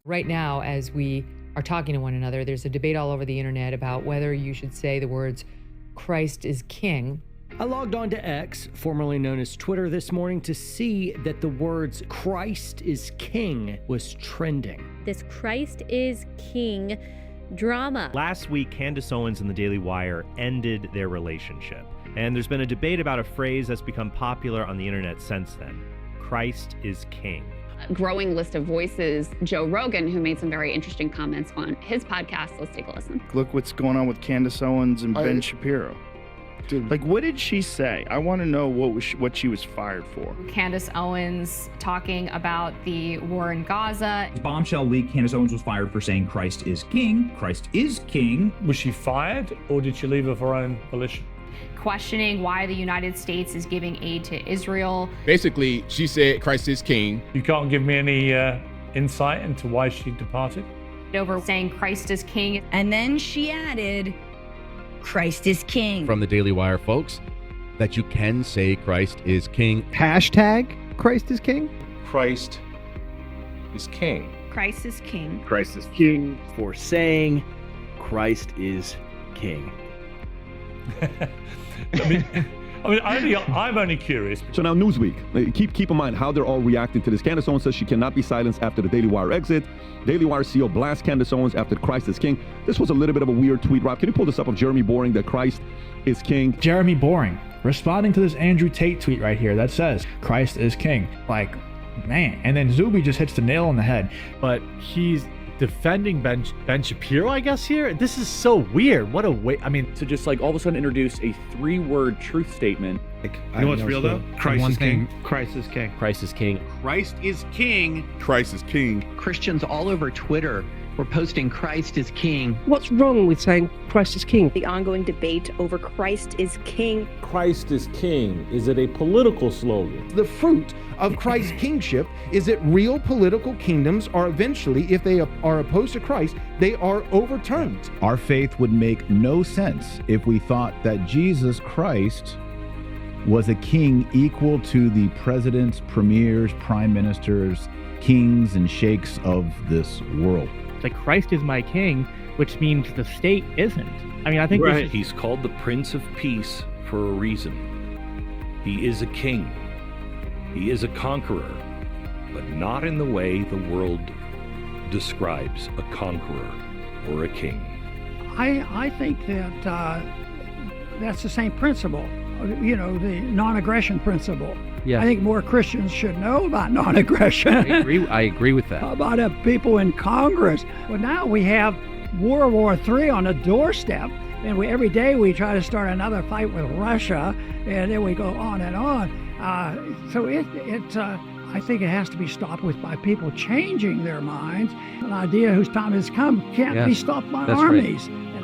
Right now, as we are talking to one another, there's a debate all over the internet about whether you should say the words Christ is King. I logged on to X, formerly known as Twitter, this morning to see that the words Christ is King was trending. This Christ is King drama. Last week, Candace Owens and the Daily Wire ended their relationship. And there's been a debate about a phrase that's become popular on the internet since then. Christ is King. Growing list of voices, Joe Rogan, who made some very interesting comments on his podcast. Let's take a listen. Look what's going on with Candace Owens and Ben Shapiro. Dude, like, what did she say? I want to know what she was fired for. Candace Owens talking about the war in Gaza. Bombshell leak, Candace Owens was fired for saying Christ is King. Christ is King. Was she fired, or did she leave of her own volition? Questioning why the United States is giving aid to Israel. Basically, she said Christ is King. You can't give me any insight into why she departed? Over saying Christ is King. And then she added, Christ is King. From the Daily Wire, folks, that you can say Christ is King. Hashtag Christ is King. Christ is King. Christ is King. Christ is King for saying Christ is King. I'm only curious. So now Newsweek, keep in mind how they're all reacting to this. Candace Owens says she cannot be silenced after the Daily Wire exit. Daily Wire CEO blasts Candace Owens after Christ is King. This was a little bit of a weird tweet. Rob, can you pull this up of Jeremy Boring that Christ is King? Jeremy Boring responding to this Andrew Tate tweet right here that says Christ is King. Like, man. And then Zuby just hits the nail on the head. But he's defending Ben Shapiro, I guess, here. This is so weird. What a way. I mean, to just like all of a sudden introduce a 3-word truth statement. You know what's real though? Christ is King. Christ is King. Christ is King. Christ is King. Christ is King. Christians all over Twitter were posting Christ is King. What's wrong with saying Christ is King? The ongoing debate over Christ is King. Christ is King. Is it a political slogan? The fruit of Christ's kingship is that real political kingdoms are eventually, if they are opposed to Christ, they are overturned. Our faith would make no sense if we thought that Jesus Christ was a king equal to the presidents, premiers, prime ministers, kings, and sheikhs of this world. It's like Christ is my king, which means the state isn't. I mean, I think right. He's called the Prince of Peace for a reason. He is a king. He is a conqueror, but not in the way the world describes a conqueror or a king. I think that that's the same principle, you know, the non-aggression principle. Yeah. I think more Christians should know about non-aggression. I agree with that. About people in Congress. Well, now we have World War III on the doorstep, and every day we try to start another fight with Russia, and then we go on and on. I think it has to be stopped by people changing their minds. An idea whose time has come can't be stopped by armies. Right.